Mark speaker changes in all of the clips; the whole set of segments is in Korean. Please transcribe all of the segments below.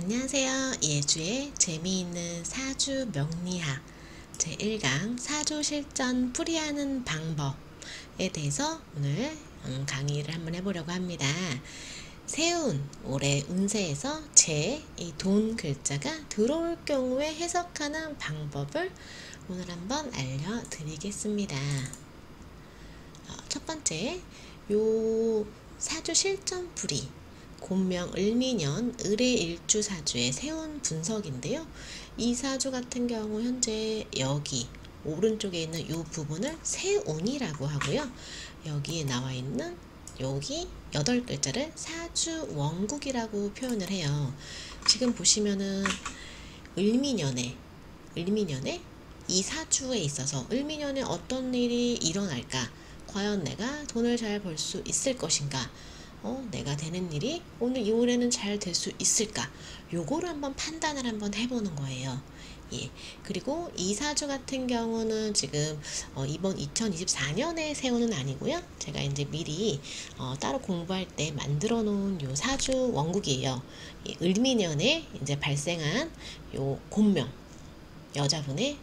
Speaker 1: 안녕하세요. 예주의 재미있는 사주 명리학 제1강 사주 실전 풀이하는 방법에 대해서 오늘 강의를 한번 해보려고 합니다. 세운 올해 운세에서 이 돈 글자가 들어올 경우에 해석하는 방법을 오늘 한번 알려드리겠습니다. 첫 번째, 요 사주 실전 풀이 곤명 을미년 을의 일주 사주의 세운 분석인데요. 이 사주 같은 경우 현재 여기 오른쪽에 있는 이 부분을 세운이라고 하고요. 여기에 나와 있는 여기 8글자를 사주 원국이라고 표현을 해요. 지금 보시면은 을미년에 이 사주에 있어서 을미년에 어떤 일이 일어날까? 과연 내가 돈을 잘 벌 수 있을 것인가? 내가 되는 일이 오늘 이후에는 잘 될 수 있을까? 요거를 한번 판단을 한번 해보는 거예요. 예. 그리고 이 사주 같은 경우는 지금 이번 2024년에 세우는 아니고요. 제가 이제 미리 따로 공부할 때 만들어 놓은 요 사주 원국이에요. 예, 을미년에 이제 발생한 요 곤명 여자분의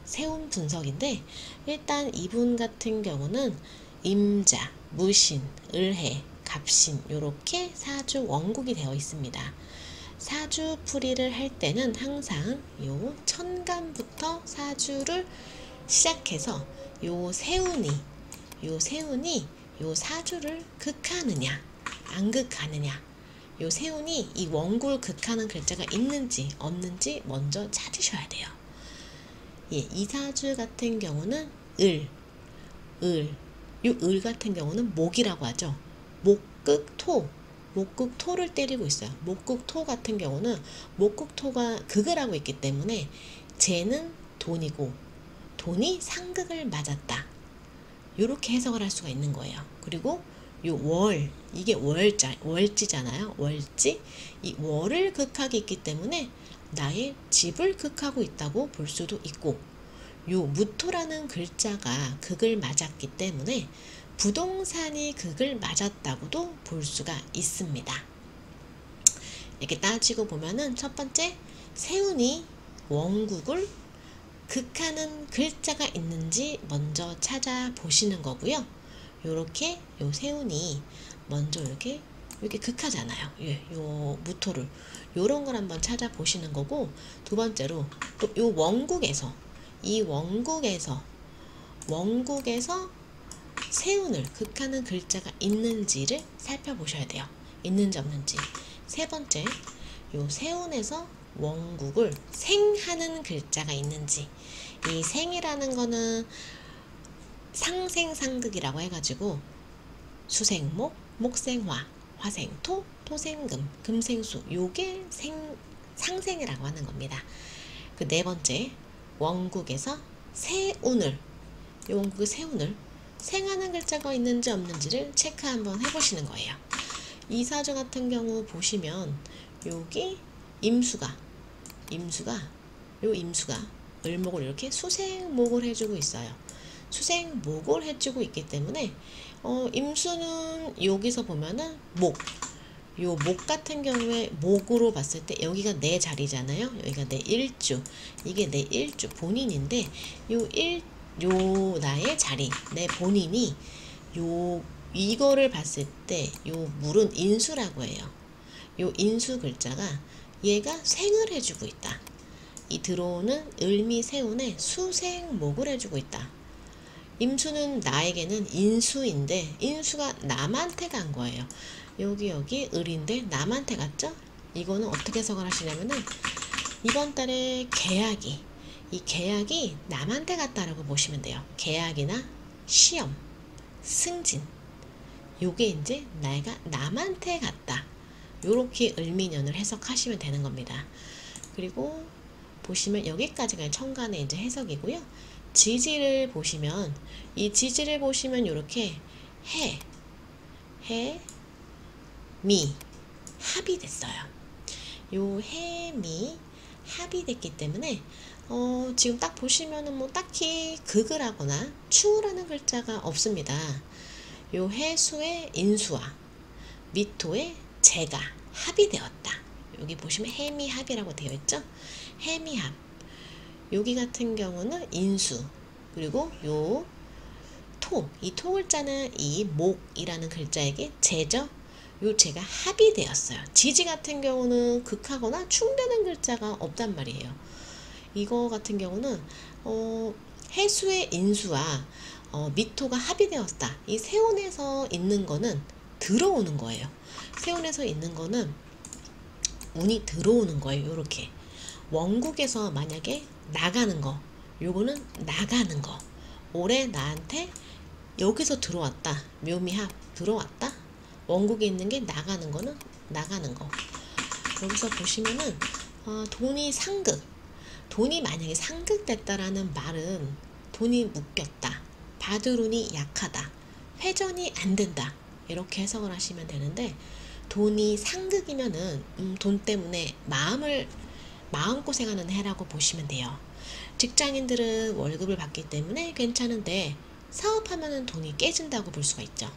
Speaker 1: 세운 분석인데, 일단 이분 같은 경우는 임자, 무신, 을해, 갑신 요렇게 사주 원국이 되어 있습니다. 사주 풀이를 할 때는 항상 요 천간부터 사주를 시작해서 요 세운이 요 사주를 극하느냐 안 극하느냐, 요 세운이 이 원국을 극하는 글자가 있는지 없는지 먼저 찾으셔야 돼요. 예, 이 사주 같은 경우는 요 을 같은 경우는 목이라고 하죠. 목극토를 때리고 있어요. 목극토 같은 경우는 목극토가 극을 하고 있기 때문에 재는 돈이고 돈이 상극을 맞았다. 이렇게 해석을 할 수가 있는 거예요. 그리고 요 이게 월지잖아요. 월지, 이 월을 극하기 있기 때문에 나의 집을 극하고 있다고 볼 수도 있고, 요 무토라는 글자가 극을 맞았기 때문에 부동산이 극을 맞았다고도 볼 수가 있습니다. 이렇게 따지고 보면은 첫 번째, 세운이 원국을 극하는 글자가 있는지 먼저 찾아보시는 거고요. 요렇게 요 세운이 먼저 이렇게 극하잖아요. 예, 요 무토를 요런 걸 한번 찾아보시는 거고, 두 번째로 또 요 원국에서 세운을 극하는 글자가 있는지를 살펴보셔야 돼요. 있는지 없는지. 세 번째, 요 세운에서 원국을 생하는 글자가 있는지. 이 생이라는 거는 상생상극이라고 해가지고 수생목, 목생화, 화생토, 토생금, 금생수, 요게 상생이라고 하는 겁니다. 그 네 번째, 원국에서 세운을, 이 원국의 세운을 생하는 글자가 있는지 없는지를 체크 한번 해보시는 거예요. 이 사주 같은 경우 보시면 여기 임수가 을목을 이렇게 수생목을 해주고 있어요. 수생목을 해주고 있기 때문에 임수는 여기서 보면은 요 목 같은 경우에 목으로 봤을 때 여기가 내 자리잖아요. 여기가 내 일주, 이게 내 일주 본인인데 요 나의 자리, 내 본인이 이거를 봤을 때 요 물은 인수라고 해요. 요 인수 글자가 얘가 생을 해주고 있다. 이 들어오는 을미 세운에 수생목을 해주고 있다. 임수는 나에게는 인수인데 인수가 남한테 간 거예요. 여기 을인데 남한테 갔죠? 이거는 어떻게 해석을 하시냐면은 이번 달에 이 계약이 남한테 갔다라고 보시면 돼요. 계약이나 시험, 승진, 요게 이제 내가 남한테 갔다. 요렇게 을미년을 해석하시면 되는 겁니다. 그리고 보시면 여기까지가 천간의 이제 해석이고요. 지지를 보시면 요렇게 미 합이 됐어요. 요 해미 합이 됐기 때문에 지금 딱 보시면은 뭐 딱히 극을 하거나 추우라는 글자가 없습니다. 요 해수의 인수와 미토의 재가 합이 되었다. 여기 보시면 해미합이라고 되어 있죠. 해미합. 여기 같은 경우는 인수. 그리고 요 토. 이 토 글자는 이 목이라는 글자에게 재죠. 요 재가 합이 되었어요. 지지 같은 경우는 극하거나 충되는 글자가 없단 말이에요. 이거 같은 경우는 해수의 인수와 미토가 합이 되었다. 이 세운에서 있는 거는 들어오는 거예요. 세운에서 있는 거는 운이 들어오는 거예요. 요렇게 원국에서 만약에 나가는 거, 요거는 나가는 거. 올해 나한테 여기서 들어왔다. 묘미합 들어왔다. 원국에 있는 게 나가는 거는 나가는 거. 여기서 보시면은 돈이 상극. 돈이 만약에 상극됐다라는 말은 돈이 묶였다. 받을 운이 약하다. 회전이 안 된다. 이렇게 해석을 하시면 되는데, 돈이 상극이면은 돈 때문에 마음고생하는 해라고 보시면 돼요. 직장인들은 월급을 받기 때문에 괜찮은데 사업하면은 돈이 깨진다고 볼 수가 있죠.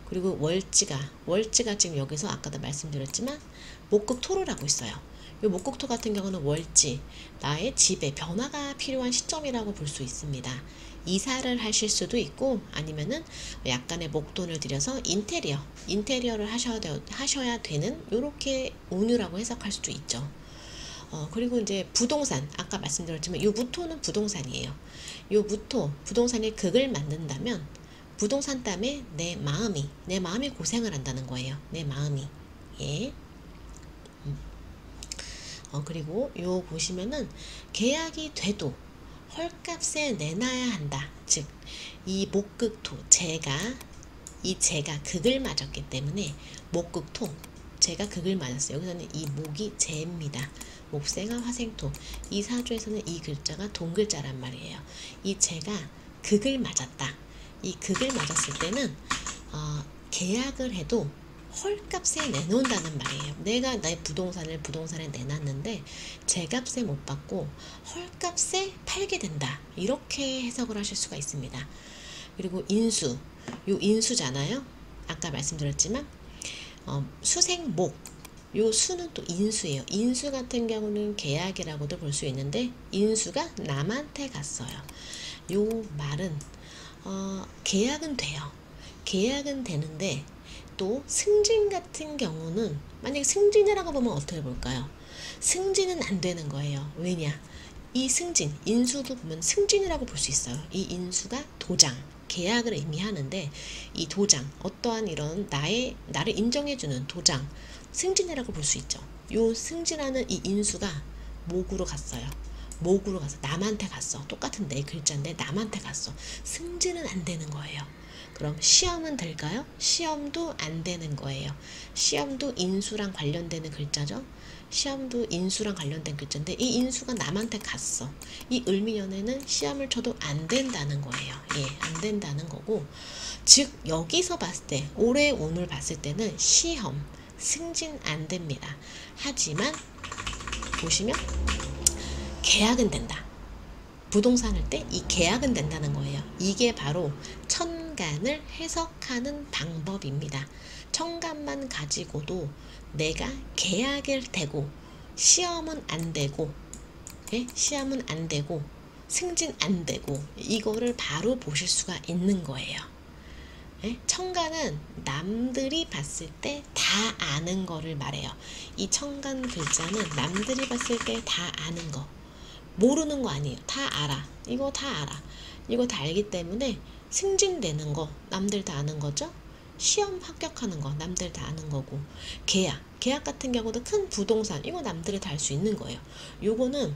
Speaker 1: 그리고 월지가 지금 여기서 아까도 말씀드렸지만 목극토를 하고 있어요. 이 목극토 같은 경우는 월지, 나의 집에 변화가 필요한 시점이라고 볼 수 있습니다. 이사를 하실 수도 있고, 아니면은 약간의 목돈을 들여서 인테리어를 하셔야 되는 요렇게 운유라고 해석할 수도 있죠. 그리고 이제 부동산, 아까 말씀드렸지만 요 무토는 부동산이에요. 요 무토, 부동산의 극을 만든다면 부동산 때문에 내 마음이 고생을 한다는 거예요. 내 마음이. 예. 그리고 요 보시면은 계약이 돼도 헐값에 내놔야 한다. 즉, 이 목극토, 이 재가 극을 맞았기 때문에 목극토, 재가 극을 맞았어요. 여기서는 이 목이 재입니다. 목생화 화생토. 이 사주에서는 이 글자가 동글자란 말이에요. 이 재가 극을 맞았다. 이 극을 맞았을 때는 계약을 해도 헐값에 내놓는다는 말이에요. 내가 내 부동산에 내놨는데 제값에 못 받고 헐값에 팔게 된다. 이렇게 해석을 하실 수가 있습니다. 그리고 인수, 요 인수잖아요. 아까 말씀드렸지만 수생목, 요 수는 또 인수예요. 인수 같은 경우는 계약이라고도 볼 수 있는데 인수가 남한테 갔어요. 요 말은 계약은 돼요. 계약은 되는데 또 승진 같은 경우는, 만약에 승진이라고 보면 어떻게 볼까요? 승진은 안 되는 거예요. 왜냐? 이 승진, 인수도 보면 승진이라고 볼 수 있어요. 이 인수가 도장, 계약을 의미하는데, 이 도장, 어떠한 이런 나를 인정해주는 도장, 승진이라고 볼 수 있죠. 요 승진하는 이 인수가 목으로 갔어요. 목으로 가서 남한테 갔어. 똑같은 내 글자인데 남한테 갔어. 승진은 안 되는 거예요. 그럼 시험은 될까요? 시험도 안 되는 거예요. 시험도 인수랑 관련되는 글자죠. 시험도 인수랑 관련된 글자인데 이 인수가 남한테 갔어. 이 을미년에는 시험을 쳐도 안 된다는 거예요. 예, 안 된다는 거고, 즉 여기서 봤을 때, 올해 운을 봤을 때는 시험, 승진 안 됩니다. 하지만 보시면 계약은 된다. 부동산 할 때 이 계약은 된다는 거예요. 이게 바로 천간을 해석하는 방법입니다. 천간만 가지고도 내가 계약을 되고 시험은 안 되고, 예? 시험은 안 되고 승진 안 되고, 이거를 바로 보실 수가 있는 거예요. 예? 천간은 남들이 봤을 때 다 아는 거를 말해요. 이 천간 글자는 남들이 봤을 때 다 아는 거, 모르는 거 아니에요. 다 알아. 이거 다 알아. 이거 다 알기 때문에 승진되는 거 남들 다 아는 거죠. 시험 합격하는 거 남들 다 아는 거고, 계약 같은 경우도 큰 부동산, 이거 남들이 다 알 수 있는 거예요. 요거는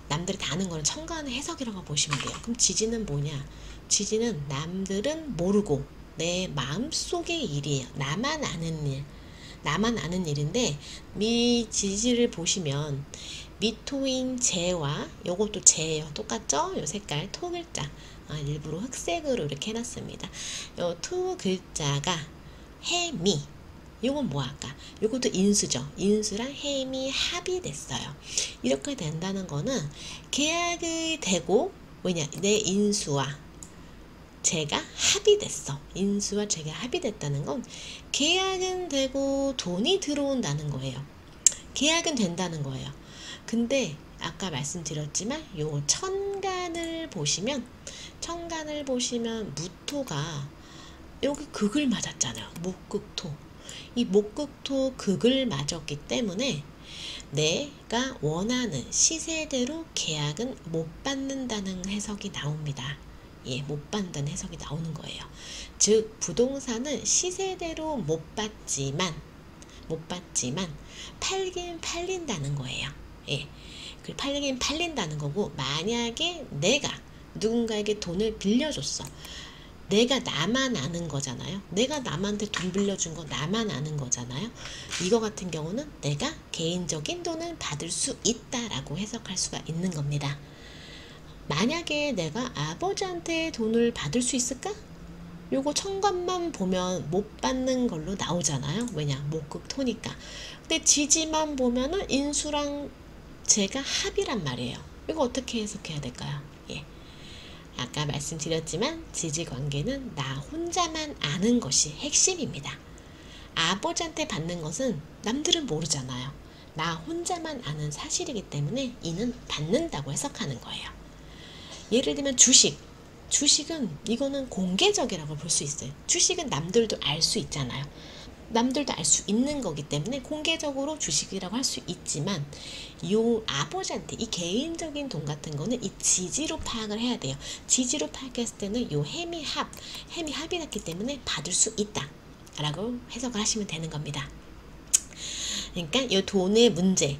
Speaker 1: 남들이 다 아는 거는 천간의 해석이라고 보시면 돼요. 그럼 지지는 뭐냐? 지지는 남들은 모르고 내 마음속의 일이에요. 나만 아는 일인데, 미 지지를 보시면 미토인 재와, 요것도 재예요. 똑같죠? 요 색깔 토 글자, 일부러 흑색으로 이렇게 해놨습니다. 요 토 글자가 해미, 요건 뭐 할까? 요것도 인수죠. 인수랑 해미 합이 됐어요. 이렇게 된다는 거는 계약이 되고, 왜냐? 내 인수와 제가 합이 됐어. 인수와 제가 합이 됐다는 건 계약은 되고 돈이 들어온다는 거예요. 계약은 된다는 거예요. 근데 아까 말씀드렸지만 요 천간을 보시면 무토가 여기 극을 맞았잖아요. 목극토. 이 목극토 극을 맞았기 때문에 내가 원하는 시세대로 계약은 못 받는다는 해석이 나옵니다. 예, 못 받는다는 해석이 나오는 거예요. 즉 부동산은 시세대로 못 받지만 팔긴 팔린다는 거예요. 예, 그 팔긴 팔린다는 거고, 만약에 내가 누군가에게 돈을 빌려줬어. 내가 나만 아는 거잖아요. 내가 남한테 돈 빌려준 거 나만 아는 거잖아요. 이거 같은 경우는 내가 개인적인 돈을 받을 수 있다라고 해석할 수가 있는 겁니다. 만약에 내가 아버지한테 돈을 받을 수 있을까? 요거 천간만 보면 못 받는 걸로 나오잖아요. 왜냐? 목극토니까. 근데 지지만 보면은 인수랑 제가 합이란 말이에요. 이거 어떻게 해석해야 될까요? 예. 아까 말씀드렸지만 지지관계는 나 혼자만 아는 것이 핵심입니다. 아버지한테 받는 것은 남들은 모르잖아요. 나 혼자만 아는 사실이기 때문에 이는 받는다고 해석하는 거예요. 예를 들면 주식은 이거는 공개적이라고 볼 수 있어요. 주식은 남들도 알 수 있잖아요. 남들도 알 수 있는 거기 때문에 공개적으로 주식이라고 할 수 있지만, 요 아버지한테 이 개인적인 돈 같은 거는 이 지지로 파악을 해야 돼요. 지지로 파악했을 때는 요 해미 합이 났기 때문에 받을 수 있다 라고 해석을 하시면 되는 겁니다. 그러니까 요 돈의 문제,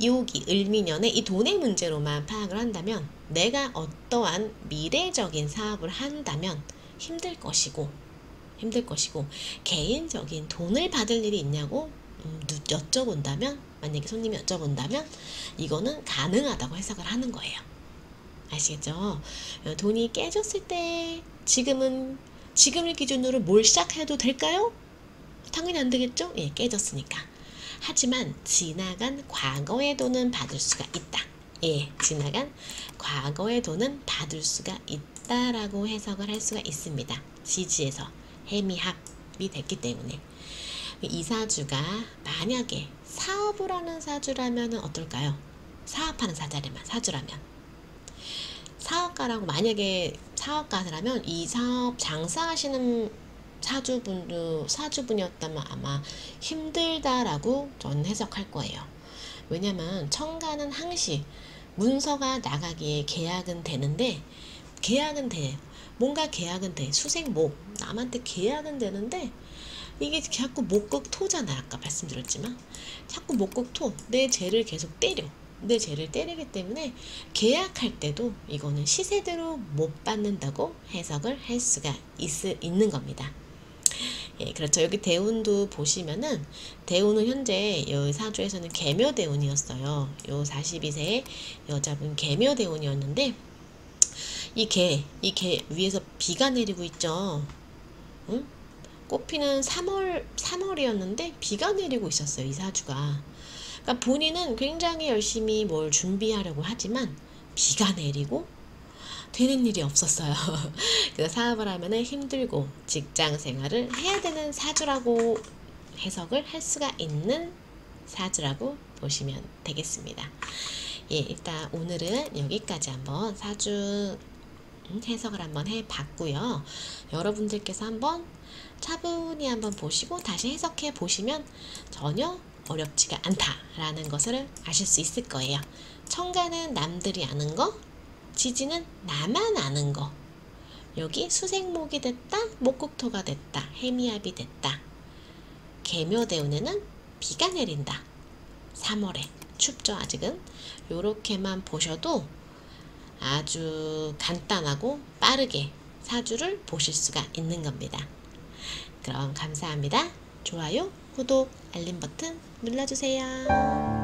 Speaker 1: 여기 을미년에 이 돈의 문제로만 파악을 한다면, 내가 어떠한 미래적인 사업을 한다면 힘들 것이고 개인적인 돈을 받을 일이 있냐고 여쭤본다면, 만약에 손님이 여쭤본다면 이거는 가능하다고 해석을 하는 거예요. 아시겠죠? 돈이 깨졌을 때 지금을 기준으로 뭘 시작해도 될까요? 당연히 안 되겠죠? 예, 깨졌으니까. 하지만 지나간 과거의 돈은 받을 수가 있다. 예, 지나간 과거의 돈은 받을 수가 있다라고 해석을 할 수가 있습니다. 지지에서 해미합이 됐기 때문에. 이 사주가 만약에 사업을 하는 사주라면 어떨까요? 사업하는 사주라면, 사업가라고 만약에 사업가라면 이 사업 장사하시는 사주분이었다면 아마 힘들다라고 저는 해석할 거예요. 왜냐면 천간은 항시 문서가 나가기에 계약은 되는데, 계약은 돼요. 뭔가 계약은 돼. 수생목, 남한테 계약은 되는데 이게 자꾸 목극토잖아. 아까 말씀드렸지만 자꾸 목극토, 내 죄를 계속 때려. 내 죄를 때리기 때문에 계약할 때도 이거는 시세대로 못 받는다고 해석을 할 수가 있는 겁니다. 예, 그렇죠. 여기 대운도 보시면은, 대운은 현재 이 사주에서는 계묘대운이었어요. 요 42세 여자분 계묘대운이었는데, 이 개 위에서 비가 내리고 있죠. 응? 꽃피는 3월이었는데 비가 내리고 있었어요. 이 사주가. 그러니까 본인은 굉장히 열심히 뭘 준비하려고 하지만 비가 내리고 되는 일이 없었어요. 그래서 사업을 하면은 힘들고 직장 생활을 해야 되는 사주라고 해석을 할 수가 있는 사주라고 보시면 되겠습니다. 예, 일단 오늘은 여기까지 한번 사주 해석을 한번 해봤고요. 여러분들께서 한번 차분히 한번 보시고 다시 해석해 보시면 전혀 어렵지가 않다라는 것을 아실 수 있을 거예요. 천간은 남들이 아는 거, 지지는 나만 아는 거. 여기 수생목이 됐다, 목극토가 됐다, 해미합이 됐다. 계묘대운에는 비가 내린다. 3월에 춥죠, 아직은. 요렇게만 보셔도 아주 간단하고 빠르게 사주를 보실 수가 있는 겁니다. 그럼 감사합니다. 좋아요, 구독, 알림 버튼 눌러주세요.